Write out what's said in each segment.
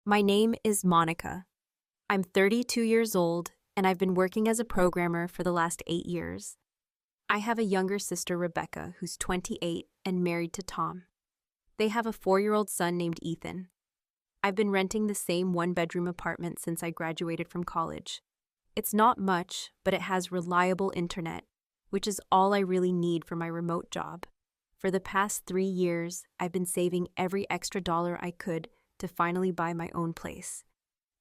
My name is Monica. I'm 32 years old, and I've been working as a programmer for the last 8 years. I have a younger sister, Rebecca, who's 28 and married to Tom. They have a 4-year-old son named Ethan. I've been renting the same one-bedroom apartment since I graduated from college. It's not much, but it has reliable internet, which is all I really need for my remote job. For the past 3 years, I've been saving every extra dollar I could to finally buy my own place.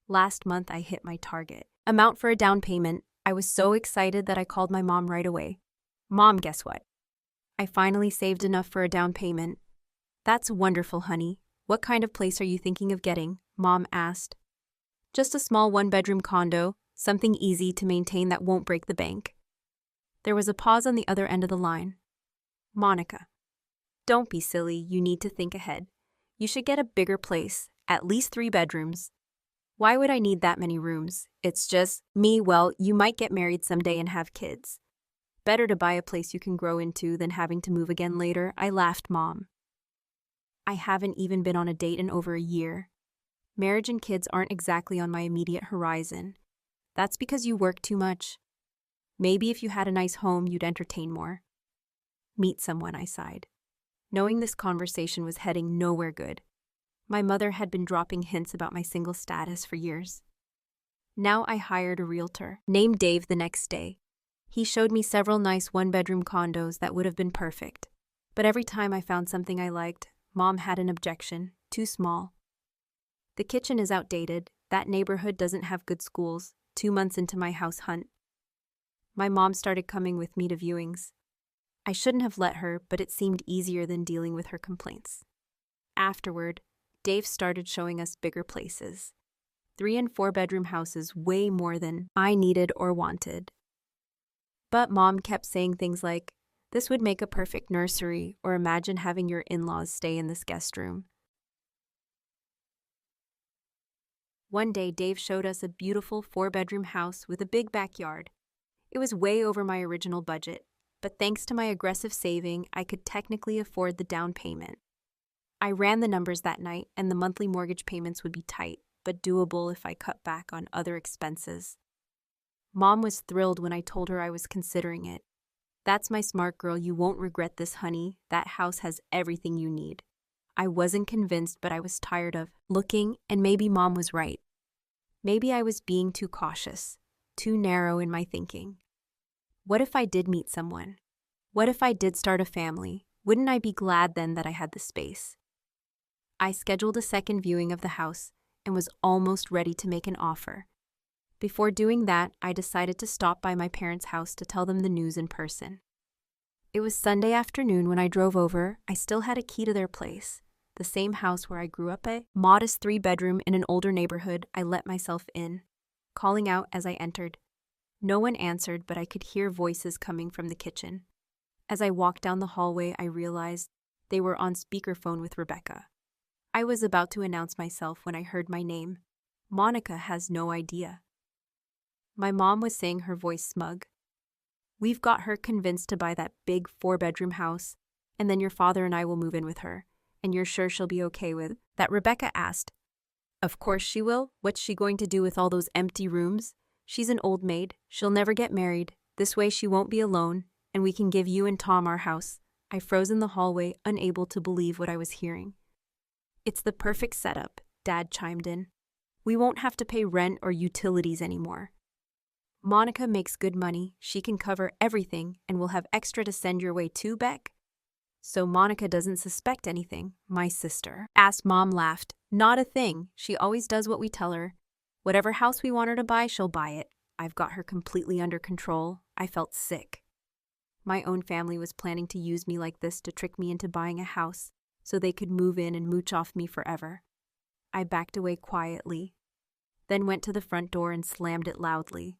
Last month, I hit my target amount for a down payment. I was so excited that I called my mom right away. Mom, guess what? I finally saved enough for a down payment. That's wonderful, honey. What kind of place are you thinking of getting? Mom asked. Just a small one-bedroom condo, something easy to maintain that won't break the bank. There was a pause on the other end of the line. Monica, don't be silly, you need to think ahead. You should get a bigger place, at least 3 bedrooms. Why would I need that many rooms? It's just me. Well, you might get married someday and have kids. Better to buy a place you can grow into than having to move again later, I laughed, Mom. I haven't even been on a date in over a year. Marriage and kids aren't exactly on my immediate horizon. That's because you work too much. Maybe if you had a nice home, you'd entertain more. Meet someone, I sighed. Knowing this conversation was heading nowhere good. My mother had been dropping hints about my single status for years. Now I hired a realtor, named Dave, the next day. He showed me several nice one-bedroom condos that would have been perfect. But every time I found something I liked, Mom had an objection: too small. The kitchen is outdated, that neighborhood doesn't have good schools. 2 months into my house hunt, my mom started coming with me to viewings. I shouldn't have let her, but it seemed easier than dealing with her complaints. Afterward, Dave started showing us bigger places. 3 and 4 bedroom houses, way more than I needed or wanted. But Mom kept saying things like, this would make a perfect nursery, or imagine having your in-laws stay in this guest room. One day, Dave showed us a beautiful 4-bedroom house with a big backyard. It was way over my original budget, but thanks to my aggressive saving, I could technically afford the down payment. I ran the numbers that night, and the monthly mortgage payments would be tight, but doable if I cut back on other expenses. Mom was thrilled when I told her I was considering it. That's my smart girl, you won't regret this, honey. That house has everything you need. I wasn't convinced, but I was tired of looking, and maybe Mom was right. Maybe I was being too cautious, too narrow in my thinking. What if I did meet someone? What if I did start a family? Wouldn't I be glad then that I had the space? I scheduled a second viewing of the house and was almost ready to make an offer. Before doing that, I decided to stop by my parents' house to tell them the news in person. It was Sunday afternoon when I drove over. I still had a key to their place. The same house where I grew up, a modest 3-bedroom in an older neighborhood. I let myself in, calling out as I entered. No one answered, but I could hear voices coming from the kitchen. As I walked down the hallway, I realized they were on speakerphone with Rebecca. I was about to announce myself when I heard my name. Monica has no idea. My mom was saying, her voice smug. We've got her convinced to buy that big 4-bedroom house, and then your father and I will move in with her, and you're sure she'll be okay with that? Rebecca asked. Of course she will. What's she going to do with all those empty rooms? She's an old maid. She'll never get married. This way she won't be alone, and we can give you and Tom our house. I froze in the hallway, unable to believe what I was hearing. It's the perfect setup, Dad chimed in. We won't have to pay rent or utilities anymore. Monica makes good money. She can cover everything, and we'll have extra to send your way too, Beck. So Monica doesn't suspect anything, my sister asked. Mom laughed. Not a thing. She always does what we tell her. Whatever house we want her to buy, she'll buy it. I've got her completely under control. I felt sick. My own family was planning to use me like this to trick me into buying a house so they could move in and mooch off me forever. I backed away quietly, then went to the front door and slammed it loudly.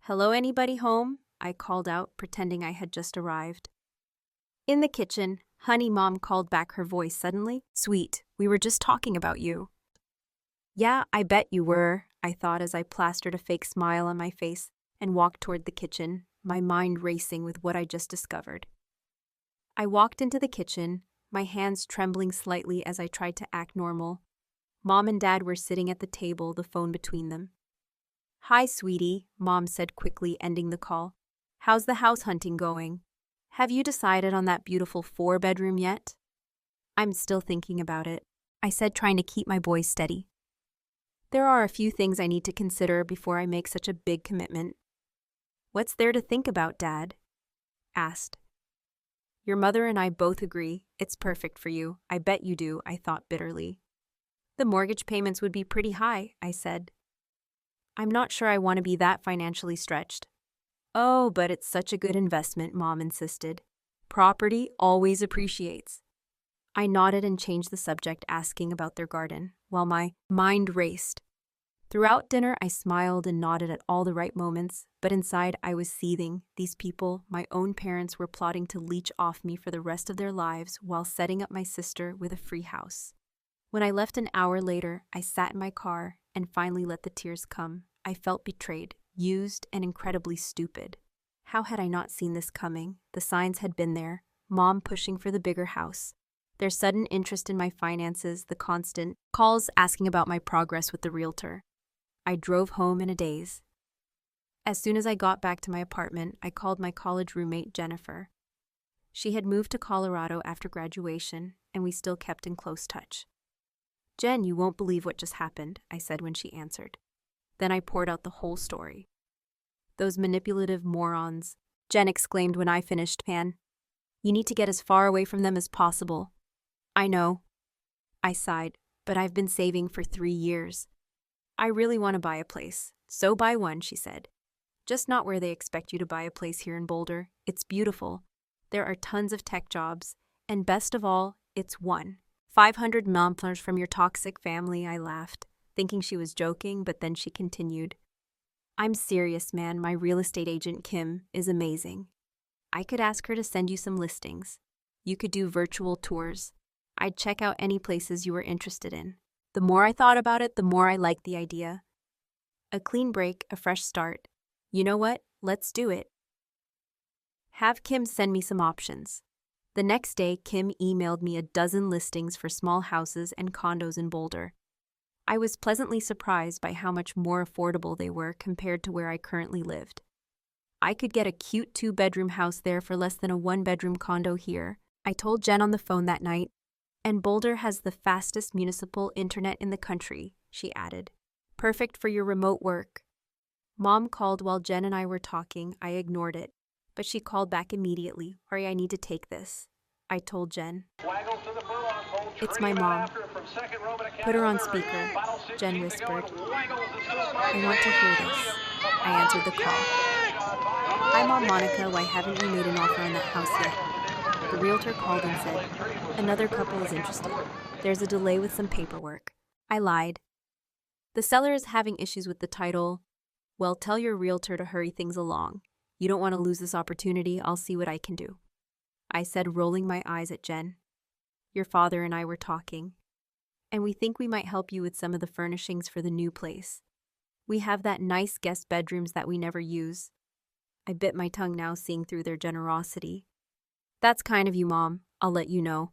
Hello, anybody home? I called out, pretending I had just arrived. In the kitchen, honey, Mom called back, her voice suddenly. Sweet, we were just talking about you. Yeah, I bet you were, I thought as I plastered a fake smile on my face and walked toward the kitchen, my mind racing with what I just discovered. I walked into the kitchen, my hands trembling slightly as I tried to act normal. Mom and Dad were sitting at the table, the phone between them. "Hi, sweetie," Mom said quickly, ending the call. "How's the house hunting going? Have you decided on that beautiful 4-bedroom yet?" "I'm still thinking about it," I said, trying to keep my voice steady. "There are a few things I need to consider before I make such a big commitment." "What's there to think about, Dad?" asked. "Your mother and I both agree it's perfect for you. I bet you do," I thought bitterly. "The mortgage payments would be pretty high," I said. "I'm not sure I want to be that financially stretched." "Oh, but it's such a good investment," Mom insisted. "Property always appreciates." I nodded and changed the subject, asking about their garden, while my mind raced. Throughout dinner, I smiled and nodded at all the right moments, but inside I was seething. These people, my own parents, were plotting to leech off me for the rest of their lives while setting up my sister with a free house. When I left an hour later, I sat in my car and finally let the tears come. I felt betrayed, used, and incredibly stupid. How had I not seen this coming? The signs had been there. Mom pushing for the bigger house, their sudden interest in my finances, the constant calls asking about my progress with the realtor. I drove home in a daze. As soon as I got back to my apartment, I called my college roommate, Jennifer. She had moved to Colorado after graduation, and we still kept in close touch. "Jen, you won't believe what just happened," I said when she answered. Then I poured out the whole story. "Those manipulative morons," Jen exclaimed when I finished. "Man, you need to get as far away from them as possible." "I know," I sighed, "but I've been saving for 3 years. I really want to buy a place." "So buy one," she said. "Just not where they expect you to buy a place here in Boulder. It's beautiful. There are tons of tech jobs, and best of all, it's $500 from your toxic family." I laughed, thinking she was joking, but then she continued. "I'm serious, man. My real estate agent, Kim, is amazing. I could ask her to send you some listings. You could do virtual tours. I'd check out any places you were interested in." The more I thought about it, the more I liked the idea. A clean break, a fresh start. You know what? Let's do it. Have Kim send me some options. The next day, Kim emailed me a dozen listings for small houses and condos in Boulder. I was pleasantly surprised by how much more affordable they were compared to where I currently lived. I could get a cute 2-bedroom house there for less than a 1-bedroom condo here. I told Jen on the phone that night. "And Boulder has the fastest municipal internet in the country," she added. "Perfect for your remote work." Mom called while Jen and I were talking. I ignored it, but she called back immediately. "Hurry, I need to take this." I told Jen. "It's my mom." "Put her on speaker," Jen whispered. "I want to hear this." I answered the call. "Hi, Mom Monica, why haven't you made an offer on that house yet?" The realtor called and said, "Another couple is interested. There's a delay with some paperwork." I lied. "The seller is having issues with the title." "Well, tell your realtor to hurry things along. You don't want to lose this opportunity. I'll see what I can do," I said, rolling my eyes at Jen. "Your father and I were talking, and we think we might help you with some of the furnishings for the new place. We have that nice guest bedrooms that we never use." I bit my tongue now, seeing through their generosity. "That's kind of you, Mom. I'll let you know."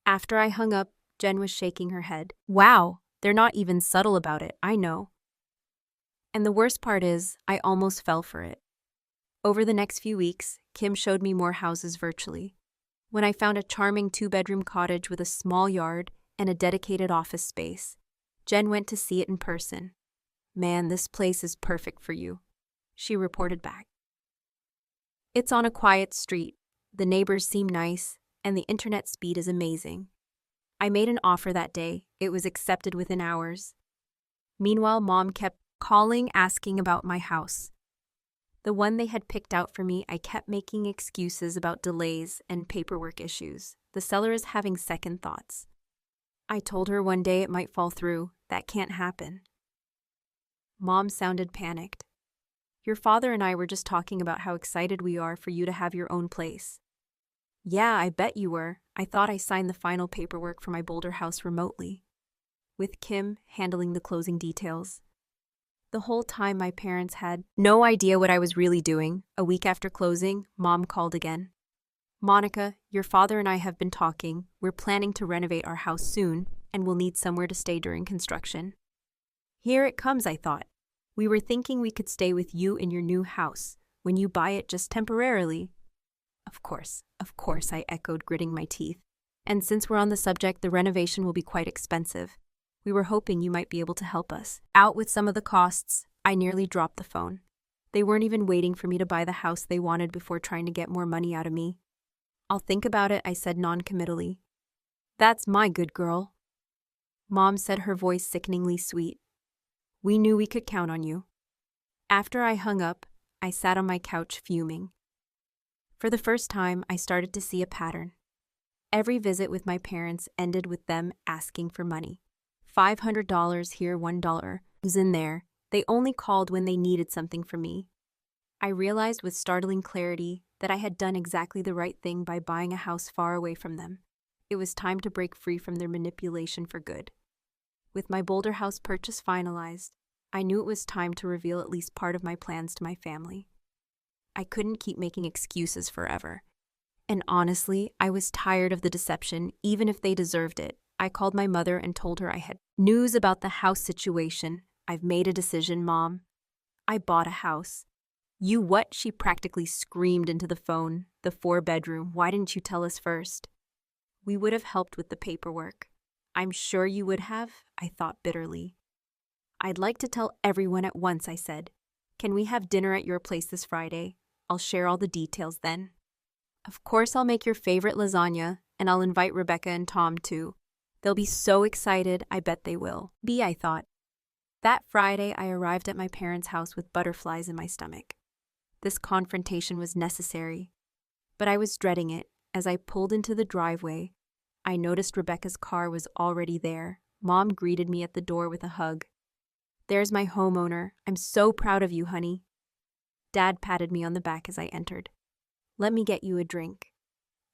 After I hung up, Jen was shaking her head. "Wow, they're not even subtle about it, I know." And the worst part is, I almost fell for it. Over the next few weeks, Kim showed me more houses virtually. When I found a charming 2-bedroom cottage with a small yard and a dedicated office space, Jen went to see it in person. "Man, this place is perfect for you," she reported back. "It's on a quiet street. The neighbors seem nice, and the internet speed is amazing." I made an offer that day. It was accepted within hours. Meanwhile, Mom kept calling, asking about my house. The one they had picked out for me, I kept making excuses about delays and paperwork issues. The seller is having second thoughts. I told her one day it might fall through. That can't happen. Mom sounded panicked. "Your father and I were just talking about how excited we are for you to have your own place." "Yeah, I bet you were. I thought I signed the final paperwork for my Boulder house remotely, with Kim handling the closing details. The whole time my parents had no idea what I was really doing. A week after closing, Mom called again. "Monica, your father and I have been talking. We're planning to renovate our house soon, and we'll need somewhere to stay during construction. Here it comes, I thought. We were thinking we could stay with you in your new house when you buy it just temporarily. Of course, I echoed, gritting my teeth. And since we're on the subject, the renovation will be quite expensive. We were hoping you might be able to help us out with some of the costs. I nearly dropped the phone. They weren't even waiting for me to buy the house they wanted before trying to get more money out of me. I'll think about it, I said non-committally. That's my good girl. Mom said, her voice sickeningly sweet. We knew we could count on you. After I hung up, I sat on my couch fuming. For the first time, I started to see a pattern. Every visit with my parents ended with them asking for money. $500 here, $1 was in there. They only called when they needed something from me. I realized with startling clarity that I had done exactly the right thing by buying a house far away from them. It was time to break free from their manipulation for good. With my Boulder house purchase finalized, I knew it was time to reveal at least part of my plans to my family. I couldn't keep making excuses forever. And honestly, I was tired of the deception, even if they deserved it. I called my mother and told her I had news about the house situation. I've made a decision, Mom. I bought a house. You what? She practically screamed into the phone. The 4-bedroom. Why didn't you tell us first? We would have helped with the paperwork. I'm sure you would have, I thought bitterly. I'd like to tell everyone at once, I said. Can we have dinner at your place this Friday? I'll share all the details then. Of course I'll make your favorite lasagna, and I'll invite Rebecca and Tom too. They'll be so excited, I bet they will. I thought. That Friday, I arrived at my parents' house with butterflies in my stomach. This confrontation was necessary, but I was dreading it. As I pulled into the driveway, I noticed Rebecca's car was already there. Mom greeted me at the door with a hug. There's my homeowner. I'm so proud of you, honey. Dad patted me on the back as I entered. Let me get you a drink.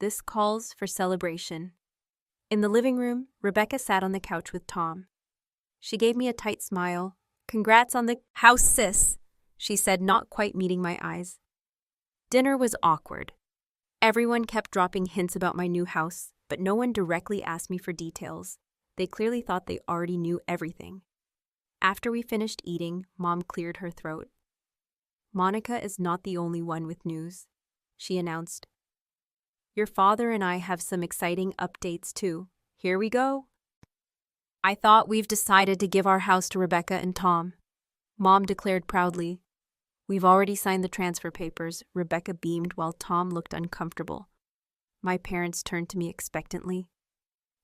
This calls for celebration. In the living room, Rebecca sat on the couch with Tom. She gave me a tight smile. Congrats on the house, sis, she said, not quite meeting my eyes. Dinner was awkward. Everyone kept dropping hints about my new house, but no one directly asked me for details. They clearly thought they already knew everything. After we finished eating, Mom cleared her throat. Monica is not the only one with news, she announced. Your father and I have some exciting updates too. Here we go. I thought we've decided to give our house to Rebecca and Tom, Mom declared proudly. We've already signed the transfer papers, Rebecca beamed while Tom looked uncomfortable. My parents turned to me expectantly.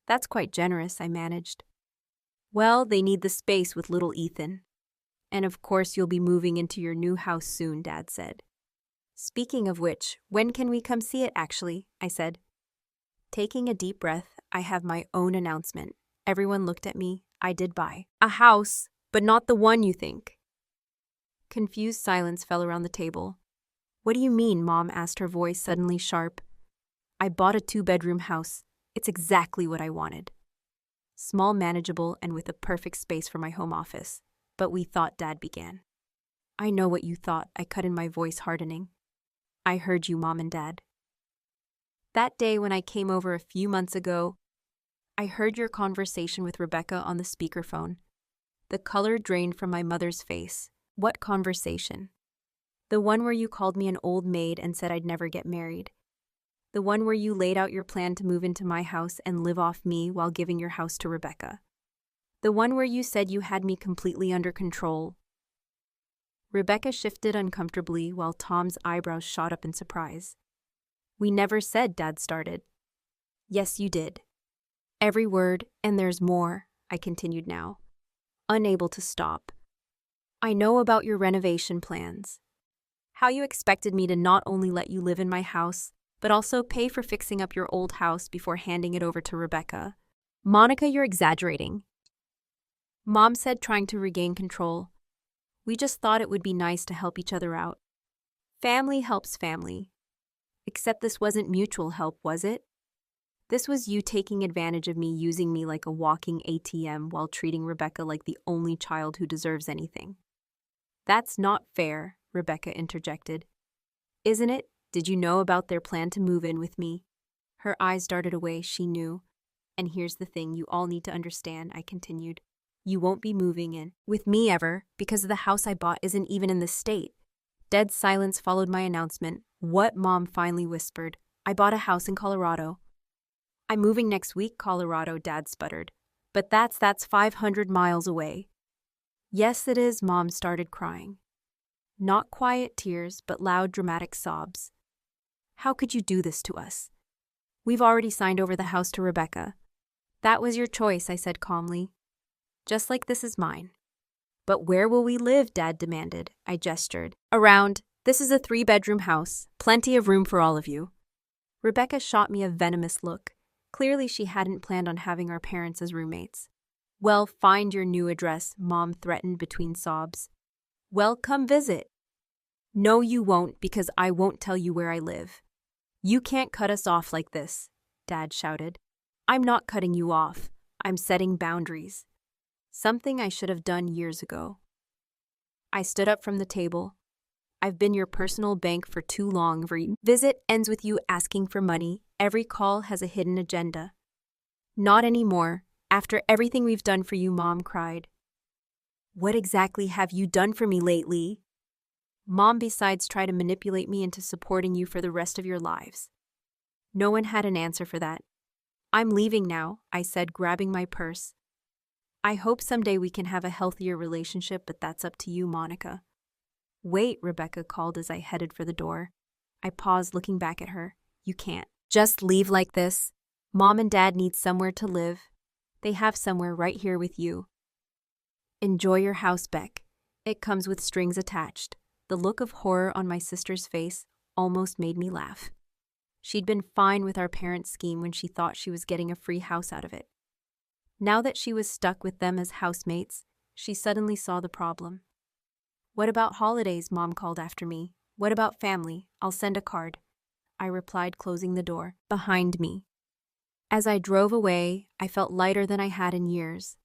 That's quite generous, I managed. Well, they need the space with little Ethan. And of course you'll be moving into your new house soon, Dad said. Speaking of which, when can we come see it actually? I said. Taking a deep breath, I have my own announcement. Everyone looked at me. I did buy a house, but not the one you think. Confused silence fell around the table. What do you mean? Mom asked, her voice suddenly sharp. I bought a 2-bedroom house. It's exactly what I wanted. Small, manageable, and with a perfect space for my home office. But we thought, Dad began. I know what you thought, I cut in, my voice hardening. I heard you, Mom and Dad. That day when I came over a few months ago, I heard your conversation with Rebecca on the speakerphone. The color drained from my mother's face. What conversation? The one where you called me an old maid and said I'd never get married. The one where you laid out your plan to move into my house and live off me while giving your house to Rebecca. The one where you said you had me completely under control. Rebecca shifted uncomfortably while Tom's eyebrows shot up in surprise. We never said, Dad started. Yes, you did. Every word, and there's more, I continued now, unable to stop. I know about your renovation plans. How you expected me to not only let you live in my house, but also pay for fixing up your old house before handing it over to Rebecca. Monica, you're exaggerating. Mom said, trying to regain control. We just thought it would be nice to help each other out. Family helps family. Except this wasn't mutual help, was it? This was you taking advantage of me, using me like a walking ATM while treating Rebecca like the only child who deserves anything. That's not fair, Rebecca interjected. Isn't it? Did you know about their plan to move in with me? Her eyes darted away, she knew. And here's the thing you all need to understand, I continued. You won't be moving in with me ever because the house I bought isn't even in this state. Dead silence followed my announcement. What? Mom finally whispered. I bought a house in Colorado. I'm moving next week, Colorado, Dad sputtered. But that's 500 miles away. Yes, it is, Mom started crying. Not quiet tears, but loud, dramatic sobs. How could you do this to us? We've already signed over the house to Rebecca. That was your choice, I said calmly. Just like this is mine. But where will we live? Dad demanded. I gestured. Around. This is a 3-bedroom house. Plenty of room for all of you. Rebecca shot me a venomous look. Clearly she hadn't planned on having our parents as roommates. Well, find your new address, Mom threatened between sobs. Well, come visit. No, you won't, because I won't tell you where I live. You can't cut us off like this, Dad shouted. I'm not cutting you off. I'm setting boundaries. Something I should have done years ago. I stood up from the table. I've been your personal bank for too long. Every visit ends with you asking for money. Every call has a hidden agenda. Not anymore. After everything we've done for you, Mom cried. What exactly have you done for me lately? Mom, besides try to manipulate me into supporting you for the rest of your lives. No one had an answer for that. I'm leaving now, I said, grabbing my purse. I hope someday we can have a healthier relationship, but that's up to you, Monica. Wait, Rebecca called as I headed for the door. I paused, looking back at her. You can't just leave like this. Mom and Dad need somewhere to live. They have somewhere right here with you. Enjoy your house, Beck. It comes with strings attached. The look of horror on my sister's face almost made me laugh. She'd been fine with our parents' scheme when she thought she was getting a free house out of it. Now that she was stuck with them as housemates, she suddenly saw the problem. What about holidays? Mom called after me. What about family? I'll send a card. I replied, closing the door behind me. As I drove away, I felt lighter than I had in years.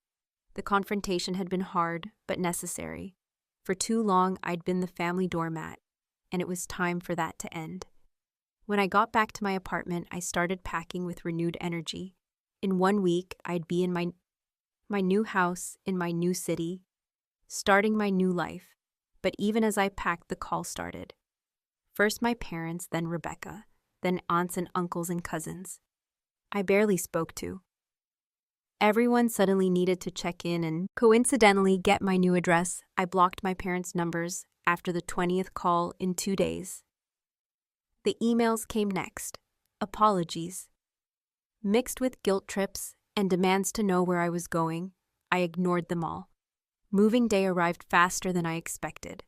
The confrontation had been hard, but necessary. For too long, I'd been the family doormat, and it was time for that to end. When I got back to my apartment, I started packing with renewed energy. In 1 week, I'd be in my new house, in my new city, starting my new life. But even as I packed, the call started. First my parents, then Rebecca, then aunts and uncles and cousins. I barely spoke to. Everyone suddenly needed to check in and, coincidentally, get my new address. I blocked my parents' numbers after the 20th call in 2 days. The emails came next. Apologies. Mixed with guilt trips and demands to know where I was going, I ignored them all. Moving day arrived faster than I expected.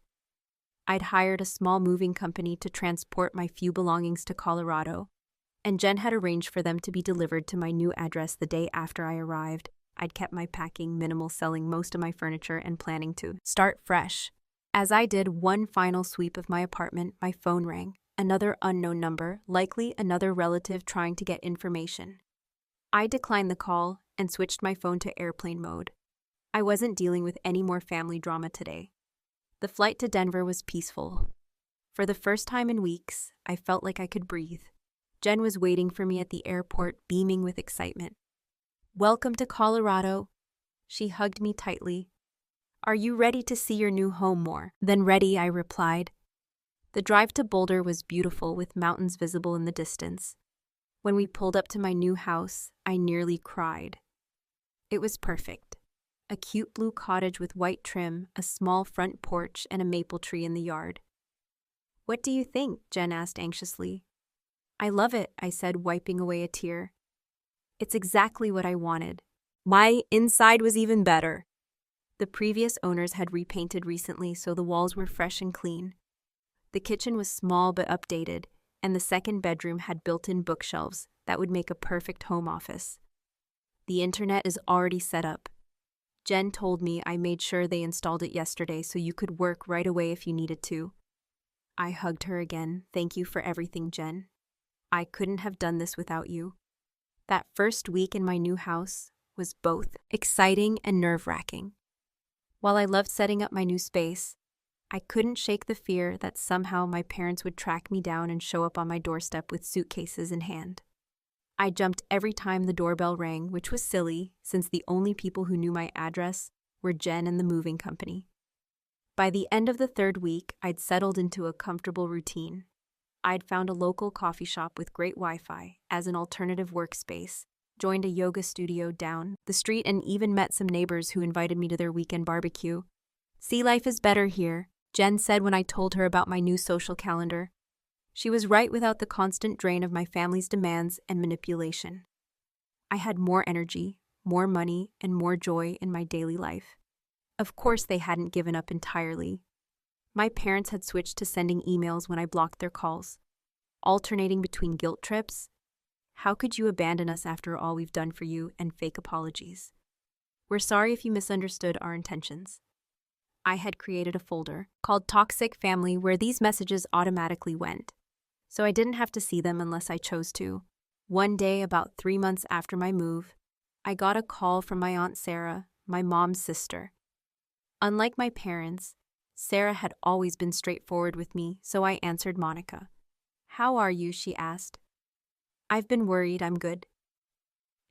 I'd hired a small moving company to transport my few belongings to Colorado, and Jen had arranged for them to be delivered to my new address the day after I arrived. I'd kept my packing minimal, selling most of my furniture and planning to start fresh. As I did one final sweep of my apartment, my phone rang. Another unknown number, likely another relative trying to get information. I declined the call and switched my phone to airplane mode. I wasn't dealing with any more family drama today. The flight to Denver was peaceful. For the first time in weeks, I felt like I could breathe. Jen was waiting for me at the airport, beaming with excitement. Welcome to Colorado. She hugged me tightly. Are you ready to see your new home more than ready? I replied. The drive to Boulder was beautiful, with mountains visible in the distance. When we pulled up to my new house, I nearly cried. It was perfect. A cute blue cottage with white trim, a small front porch, and a maple tree in the yard. What do you think? Jen asked anxiously. I love it, I said, wiping away a tear. It's exactly what I wanted. My inside was even better. The previous owners had repainted recently, so the walls were fresh and clean. The kitchen was small but updated, and the second bedroom had built-in bookshelves that would make a perfect home office. The internet is already set up. Jen told me I made sure they installed it yesterday so you could work right away if you needed to. I hugged her again. Thank you for everything, Jen. I couldn't have done this without you. That first week in my new house was both exciting and nerve-wracking. While I loved setting up my new space, I couldn't shake the fear that somehow my parents would track me down and show up on my doorstep with suitcases in hand. I jumped every time the doorbell rang, which was silly since the only people who knew my address were Jen and the moving company. By the end of the third week, I'd settled into a comfortable routine. I'd found a local coffee shop with great Wi-Fi as an alternative workspace, joined a yoga studio down the street, and even met some neighbors who invited me to their weekend barbecue. "See, life is better here," Jen said when I told her about my new social calendar. She was right without the constant drain of my family's demands and manipulation. I had more energy, more money, and more joy in my daily life. Of course, they hadn't given up entirely. My parents had switched to sending emails when I blocked their calls, alternating between guilt trips. "How could you abandon us after all we've done for you?" and fake apologies. "We're sorry if you misunderstood our intentions." I had created a folder called Toxic Family where these messages automatically went, so I didn't have to see them unless I chose to. One day, about 3 months after my move, I got a call from my Aunt Sarah, my mom's sister. Unlike my parents, Sarah had always been straightforward with me, so I answered Monica. "How are you?" she asked. "I've been worried. I'm good."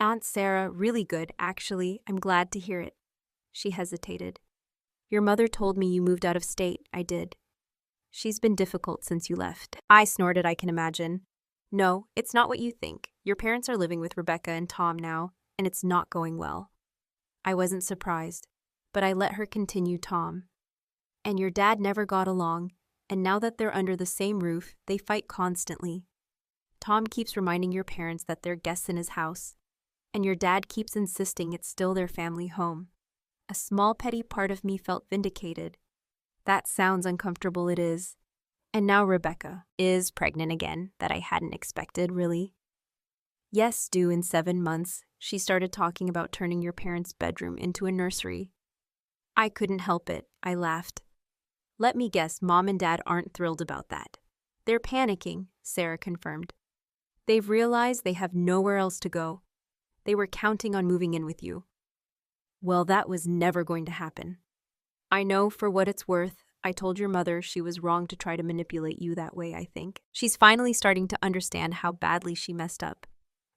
"Aunt Sarah, really good, actually. I'm glad to hear it." She hesitated. "Your mother told me you moved out of state." I did. "She's been difficult since you left." I snorted, I can imagine. "No, it's not what you think. Your parents are living with Rebecca and Tom now, and it's not going well." I wasn't surprised, but I let her continue. "Tom and your dad never got along, and now that they're under the same roof, they fight constantly. Tom keeps reminding your parents that they're guests in his house, and your dad keeps insisting it's still their family home." A small petty part of me felt vindicated. That sounds uncomfortable, it is. And now Rebecca is pregnant again, that I hadn't expected, really. "Yes, due in 7 months, she started talking about turning your parents' bedroom into a nursery." I couldn't help it. I laughed. "Let me guess, Mom and Dad aren't thrilled about that." "They're panicking," Sarah confirmed. "They've realized they have nowhere else to go. They were counting on moving in with you." Well, that was never going to happen. "I know, for what it's worth. I told your mother she was wrong to try to manipulate you that way, I think. She's finally starting to understand how badly she messed up."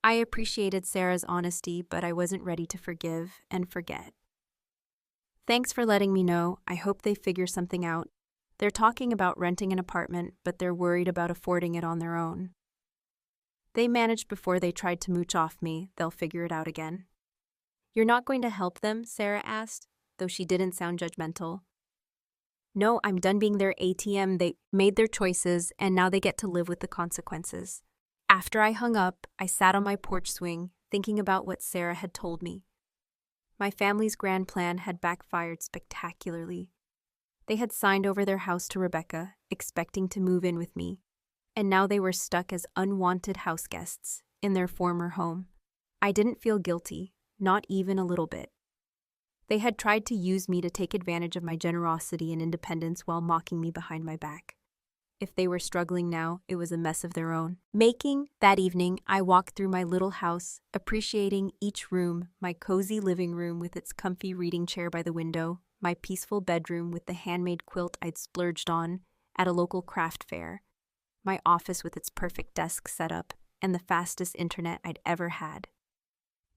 I appreciated Sarah's honesty, but I wasn't ready to forgive and forget. "Thanks for letting me know. I hope they figure something out. They're talking about renting an apartment, but they're worried about affording it on their own. They managed before they tried to mooch off me. They'll figure it out again." "You're not going to help them?" Sarah asked, though she didn't sound judgmental. "No, I'm done being their ATM. They made their choices, and now they get to live with the consequences." After I hung up, I sat on my porch swing, thinking about what Sarah had told me. My family's grand plan had backfired spectacularly. They had signed over their house to Rebecca, expecting to move in with me, and now they were stuck as unwanted house guests in their former home. I didn't feel guilty, not even a little bit. They had tried to use me to take advantage of my generosity and independence while mocking me behind my back. If they were struggling now, it was a mess of their own. That evening, I walked through my little house, appreciating each room: my cozy living room with its comfy reading chair by the window, my peaceful bedroom with the handmade quilt I'd splurged on at a local craft fair, my office with its perfect desk setup, and the fastest internet I'd ever had.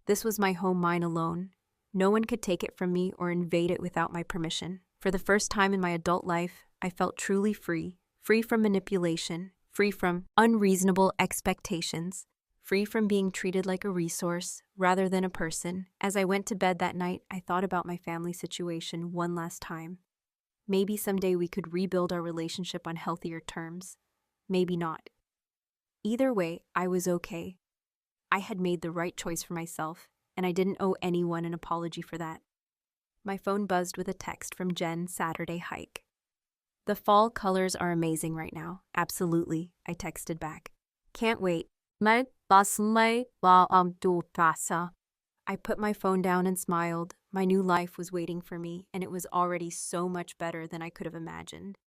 This was my home, mine alone. No one could take it from me or invade it without my permission. For the first time in my adult life, I felt truly free. Free from manipulation, free from unreasonable expectations, free from being treated like a resource rather than a person. As I went to bed that night, I thought about my family situation one last time. Maybe someday we could rebuild our relationship on healthier terms. Maybe not. Either way, I was okay. I had made the right choice for myself, and I didn't owe anyone an apology for that. My phone buzzed with a text from Jen. "Saturday hike." "The fall colors are amazing right now." "Absolutely," I texted back. "Can't wait." I put my phone down and smiled. My new life was waiting for me, and it was already so much better than I could have imagined.